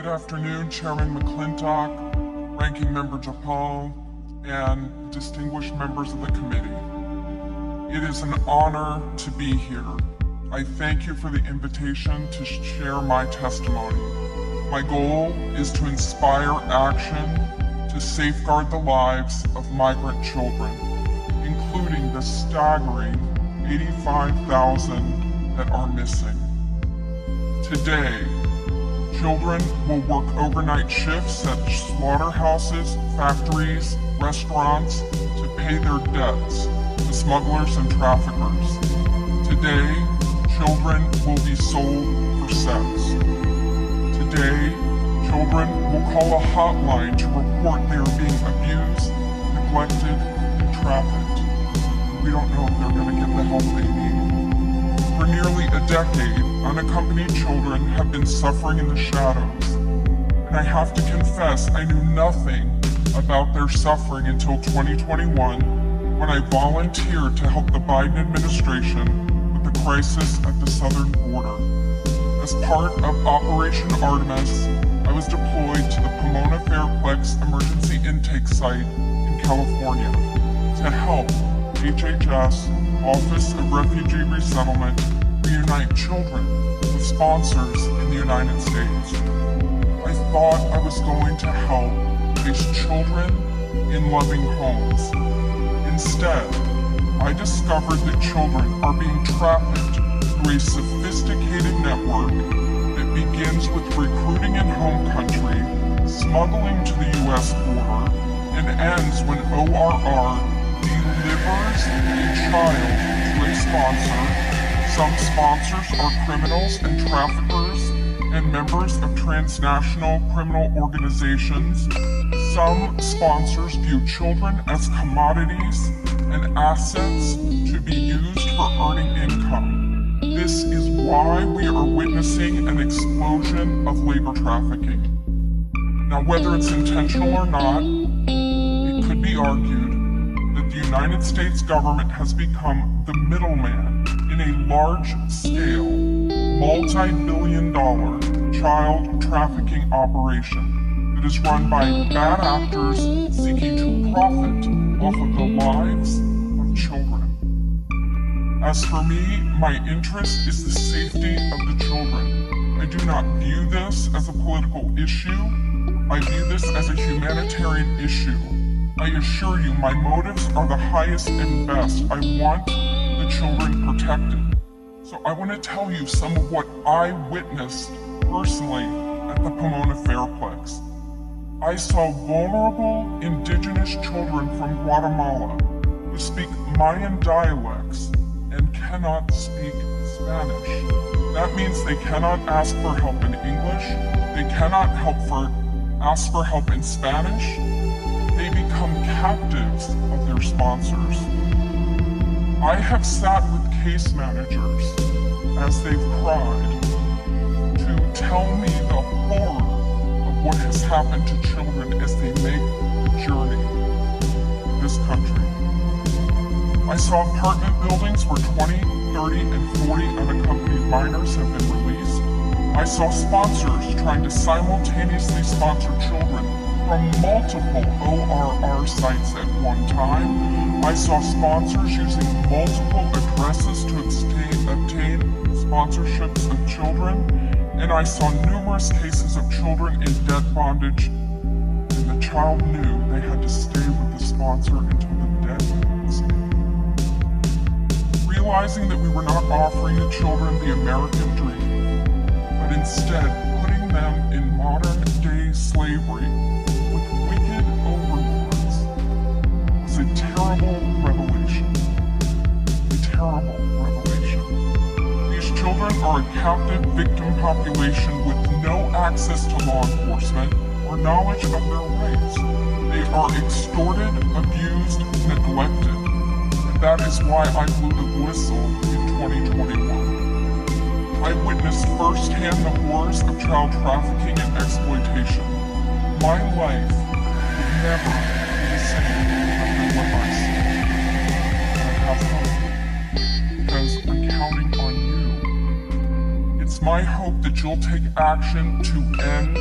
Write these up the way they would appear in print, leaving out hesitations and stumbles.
Good afternoon, Chairman McClintock, Ranking Member Japal, and distinguished members of the committee. It is an honor to be here. I thank you for the invitation to share my testimony. My goal is to inspire action to safeguard the lives of migrant children, including the staggering 85,000 that are missing. Today, children will work overnight shifts at slaughterhouses, factories, restaurants to pay their debts to smugglers and traffickers. Today, children will be sold for sex. Today, children will call a hotline to report they are being abused, neglected, and trafficked. We don't know if they're going to get the help they need. For nearly a decade, unaccompanied children have been suffering in the shadows, and I have to confess I knew nothing about their suffering until 2021 when I volunteered to help the Biden administration with the crisis at the southern border. As part of Operation Artemis, I was deployed to the Pomona Fairplex Emergency Intake Site in California to help HHS, Office of Refugee Resettlement, reunite children with sponsors in the United States. I thought I was going to help place children in loving homes. Instead, I discovered that children are being trafficked through a sophisticated network that begins with recruiting in home country, smuggling to the U.S. border, and ends when ORR delivers a child to a sponsor. Some sponsors are criminals and traffickers and members of transnational criminal organizations. Some sponsors view children as commodities and assets to be used for earning income. This is why we are witnessing an explosion of labor trafficking. Now, whether it's intentional or not, it could be argued that the United States government has become the middleman in a large-scale, multi-billion-dollar child trafficking operation that is run by bad actors seeking to profit off of the lives of children. As for me, my interest is the safety of the children. I do not view this as a political issue. I view this as a humanitarian issue. I assure you, my motives are the highest and best. I want the children protected. So I want to tell you some of what I witnessed personally at the Pomona Fairplex. I saw vulnerable indigenous children from Guatemala who speak Mayan dialects and cannot speak Spanish. That means they cannot ask for help in English, they cannot ask for help in Spanish. They become captives of their sponsors. I have sat with case managers as they've cried to tell me the horror of what has happened to children as they make the journey to this country. I saw apartment buildings where 20, 30, and 40 unaccompanied minors have been released. I saw sponsors trying to simultaneously sponsor children from multiple ORR sites at one time. I saw sponsors using multiple addresses to obtain sponsorships of children, and I saw numerous cases of children in debt bondage, and the child knew they had to stay with the sponsor until the debt was paid. Realizing that we were not offering the children the American dream, but instead putting them in modern-day slavery with wicked overlords was a terrible revelation. A terrible revelation. These children are a captive victim population with no access to law enforcement or knowledge of their rights. They are extorted, abused, neglected. And that is why I blew the whistle in 2021. I witnessed firsthand the horrors of child trafficking and exploitation. My life will never be the same after what I see. And I have hope, because I'm counting on you. It's my hope that you'll take action to end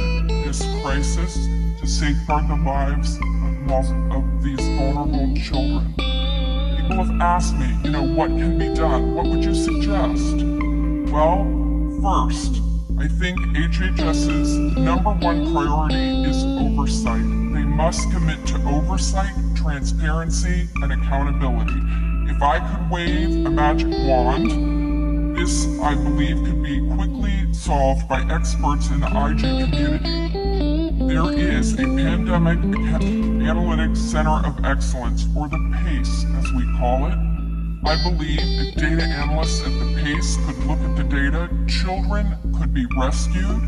this crisis, to safeguard the lives of these vulnerable children. People have asked me, what can be done? What would you suggest? Well, first, I think HHS's number one priority is oversight. They must commit to oversight, transparency, and accountability. If I could wave a magic wand, this, I believe, could be quickly solved by experts in the IG community. There is a Pandemic Analytics Center of Excellence, or the PACE as we call it. I believe if data analysts at the PACE could look at the data, children could be rescued,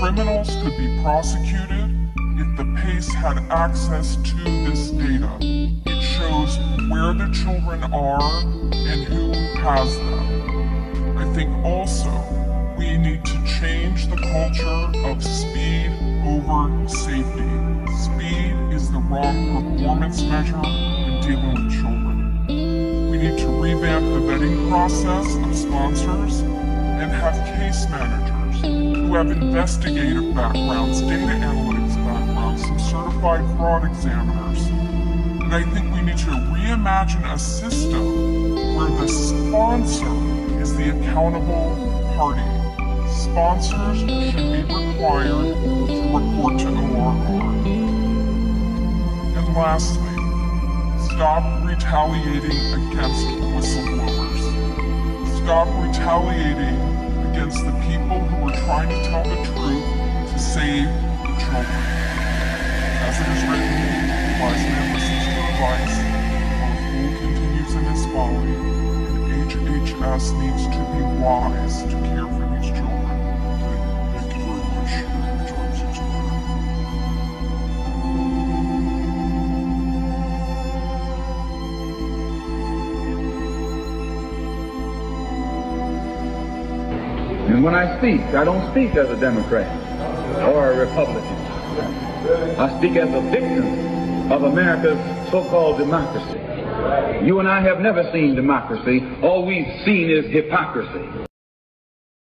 criminals could be prosecuted. If the PACE had access to this data, it shows where the children are and who has them. I think also we need to change the culture of speed over safety. Speed is the wrong performance measure in dealing with children. We need to revamp the vetting process of sponsors and have case managers who have investigative backgrounds, data analytics backgrounds, some certified fraud examiners. And I think we need to reimagine a system where the sponsor is the accountable party. Sponsors should be required to report to ORR. And lastly, stop retaliating against whistleblowers. Stop retaliating against the people who are trying to tell the truth to save the children. As it is written, the wise man listens to advice, while a fool continues in his folly, and HHS needs to be wise to care for these children. Thank you very much. Times it's And when I speak, I don't speak as a Democrat or a Republican. I speak as a victim of America's so-called democracy. You and I have never seen democracy. All we've seen is hypocrisy.